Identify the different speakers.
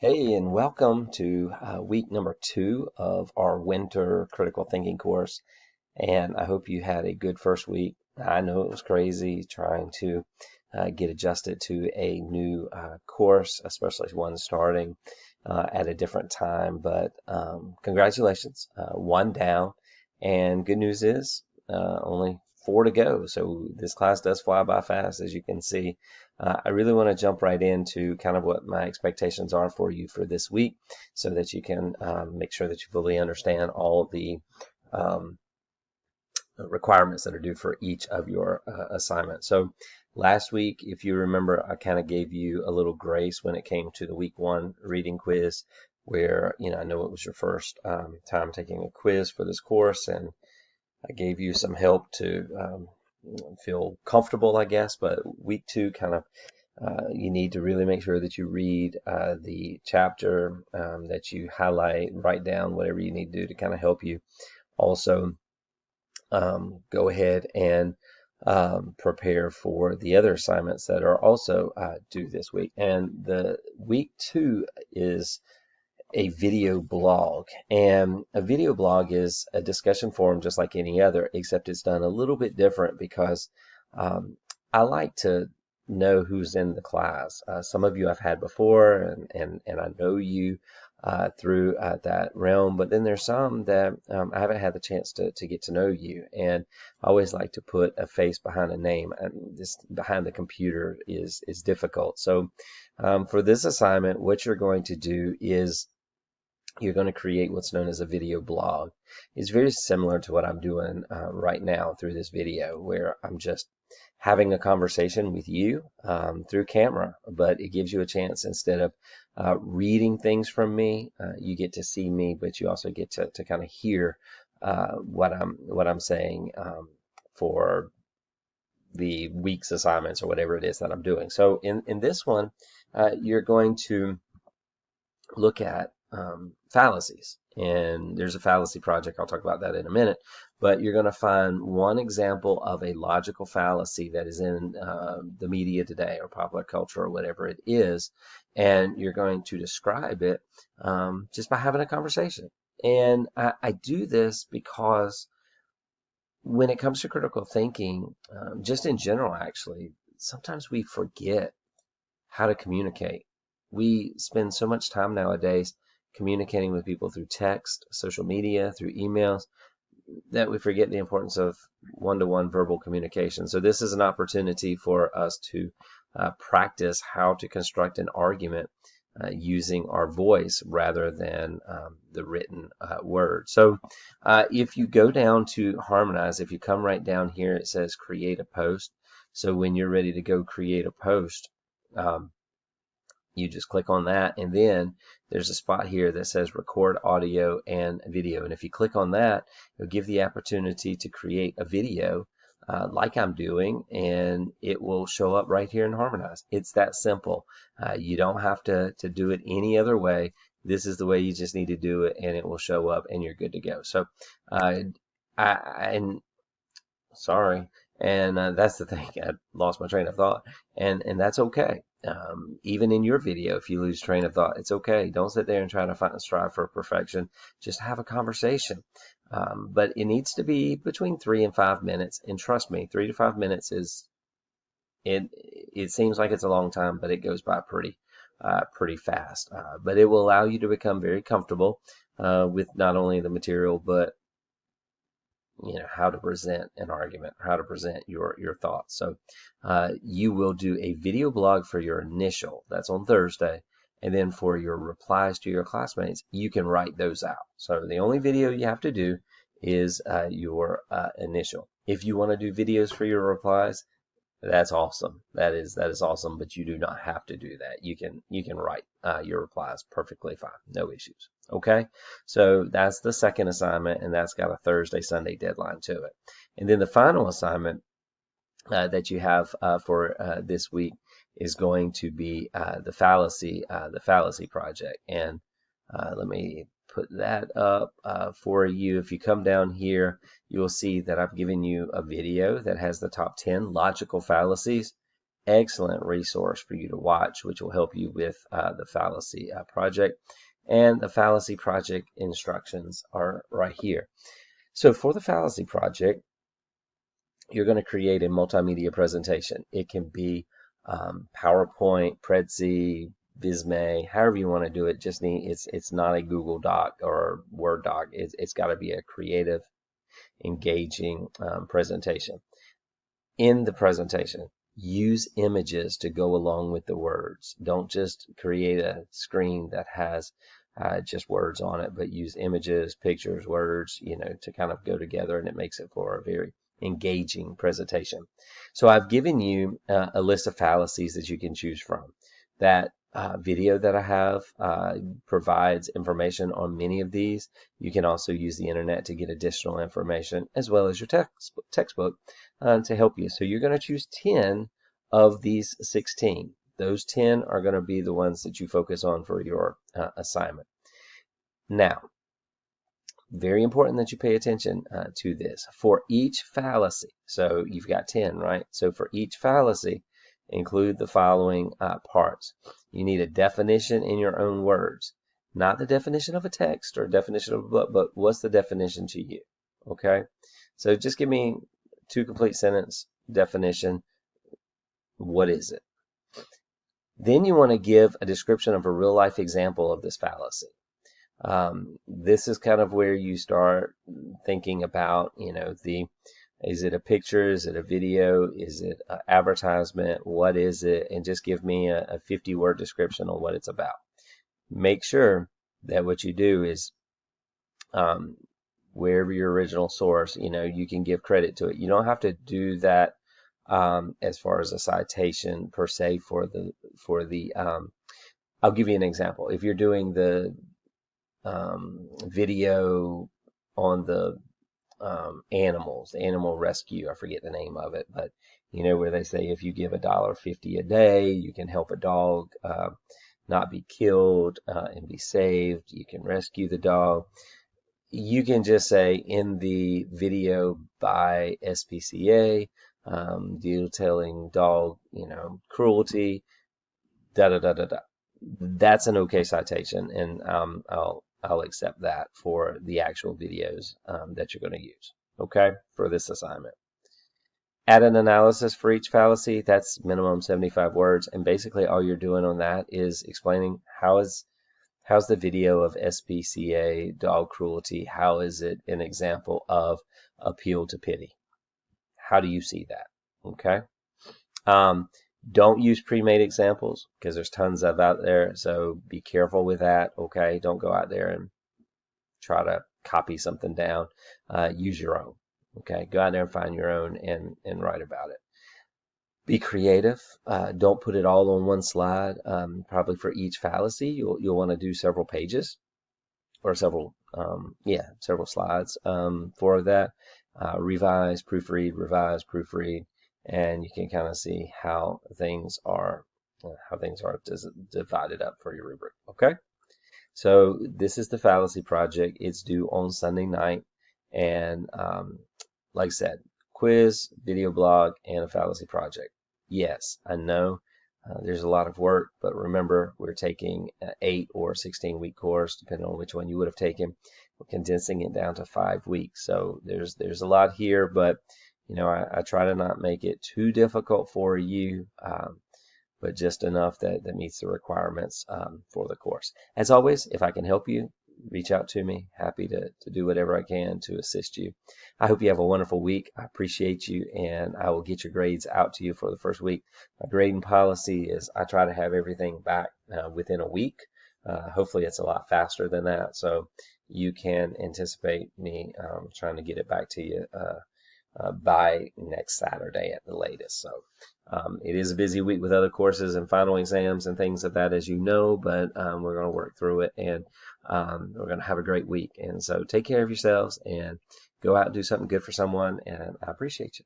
Speaker 1: Hey, and welcome to week number 2 of our winter critical thinking course. And I hope you had a good first week. I know it was crazy trying to get adjusted to a new course, especially one starting at a different time. But congratulations, one down. And good news is only 4 to go. So this class does fly by fast, as you can see. I really want to jump right into kind of what my expectations are for you for this week so that you can make sure that you fully understand all of the um, requirements that are due for each of your assignments. So last week, if you remember, I kind of gave you a little grace when it came to the week 1 reading quiz, where, I know it was your first time taking a quiz for this course, and I gave you some help to feel comfortable, I guess. But week 2 kind of you need to really make sure that you read the chapter, that you highlight, write down whatever you need to do to kind of help you. Also, go ahead and prepare for the other assignments that are also due this week. And the week 2 is a video blog. And a video blog is a discussion forum just like any other, except it's done a little bit different because I like to know who's in the class. Some of you I've had before, and I know you through that realm, but then there's some that I haven't had the chance to get to know you. And I always like to put a face behind a name. And this behind the computer is difficult. So for this assignment, what you're going to do is you're going to create what's known as a video blog. It's very similar to what I'm doing right now through this video, where I'm just having a conversation with you through camera, but it gives you a chance, instead of reading things from me, you get to see me, but you also get to kind of hear what I'm saying for the week's assignments or whatever it is that I'm doing. So in this one, you're going to look at fallacies. And there's a fallacy project. I'll talk about that in a minute. But you're going to find one example of a logical fallacy that is in the media today or popular culture or whatever it is. And you're going to describe it just by having a conversation. And I do this because when it comes to critical thinking, just in general, actually, sometimes we forget how to communicate. We spend so much time nowadays communicating with people through text, social media, through emails, that we forget the importance of one-to-one verbal communication. So this is an opportunity for us to practice how to construct an argument using our voice rather than the written word. So if you go down to Harmonize, if you come right down here, it says create a post. So when you're ready to go create a post, you just click on that, and then there's a spot here that says record audio and video. And if you click on that, it'll give the opportunity to create a video like I'm doing, and it will show up right here in Harmonize. It's that simple. You don't have to do it any other way. This is the way you just need to do it, and it will show up, and you're good to go. So and sorry. And that's the thing. I lost my train of thought, and that's okay. Even in your video, if you lose train of thought, it's okay. Don't sit there and try to strive for perfection. Just have a conversation. But it needs to be between 3 and 5 minutes. And trust me, 3 to 5 minutes is it. It seems like it's a long time, but it goes by pretty fast. But it will allow you to become very comfortable with not only the material, but how to present an argument, how to present your thoughts. So you will do a video blog for your initial, that's on Thursday, and then for your replies to your classmates, you can write those out. So the only video you have to do is your initial. If you want to do videos for your replies, that's awesome. That is awesome, but you do not have to do that. You can write your replies perfectly fine, no issues. Okay, so that's the second assignment, and that's got a Thursday, Sunday deadline to it. And then the final assignment that you have for this week is going to be the fallacy project. And let me put that up for you. If you come down here, you will see that I've given you a video that has the top 10 logical fallacies. excellent resource for you to watch, which will help you with the fallacy project. And the fallacy project instructions are right here. So for the fallacy project, you're going to create a multimedia presentation. It can be PowerPoint, Prezi, Visme, however you want to do it. Just it's not a Google Doc or Word doc. It's got to be a creative, engaging presentation. In the presentation, use images to go along with the words. Don't just create a screen that has just words on it, but use images, pictures, words, to kind of go together, and it makes it for a very engaging presentation. So I've given you a list of fallacies that you can choose from. That video that I have provides information on many of these. You can also use the internet to get additional information, as well as your textbook to help you. So you're going to choose 10 of these 16. Those 10 are going to be the ones that you focus on for your assignment. Now, very important that you pay attention to this. For each fallacy, so you've got 10, right? So for each fallacy, include the following parts. You need a definition in your own words. Not the definition of a text or definition of a book, but what's the definition to you? Okay? So just give me 2 complete sentence definition. What is it? Then you want to give a description of a real life example of this fallacy. This is kind of where you start thinking about, is it a picture? Is it a video? Is it an advertisement? What is it? And just give me a 50-word description on what it's about. Make sure that what you do is, wherever your original source, you can give credit to it. You don't have to do that as far as a citation per se for the I'll give you an example. If you're doing the video on the animals, animal rescue, I forget the name of it, but where they say if you give $1.50 a day, you can help a dog not be killed and be saved. You can rescue the dog. You can just say in the video by SPCA, detailing dog, cruelty, da da da da da. That's an okay citation, and I'll accept that for the actual videos that you're going to use, okay, for this assignment. Add an analysis for each fallacy. That's minimum 75 words, and basically all you're doing on that is explaining how's the video of SPCA dog cruelty, how is it an example of appeal to pity? How do you see that? Okay. Don't use pre-made examples because there's tons of out there, so be careful with that. Okay, don't go out there and try to copy something down. Use your own. Okay, go out there and find your own and write about it. Be creative. Don't put it all on one slide. Probably for each fallacy, you'll want to do several pages or several slides for that. Revise, proofread, revise, proofread, and you can kind of see how things are divided up for your rubric. Okay, so this is the fallacy project. It's due on Sunday night, and like I said, quiz, video blog, and a fallacy project. Yes, I know there's a lot of work, but remember, we're taking an 8 or 16-week course, depending on which one you would have taken. We're condensing it down to 5 weeks, so there's a lot here, but I try to not make it too difficult for you, but just enough that meets the requirements for the course. As always, if I can help you, reach out to me. Happy to do whatever I can to assist you. I hope you have a wonderful week. I appreciate you, and I will get your grades out to you for the first week. My grading policy is I try to have everything back within a week. Hopefully it's a lot faster than that, so you can anticipate me trying to get it back to you by next Saturday at the latest. So it is a busy week with other courses and final exams and things of that, as you know, but we're going to work through it, and we're going to have a great week. And so take care of yourselves and go out and do something good for someone, and I appreciate you.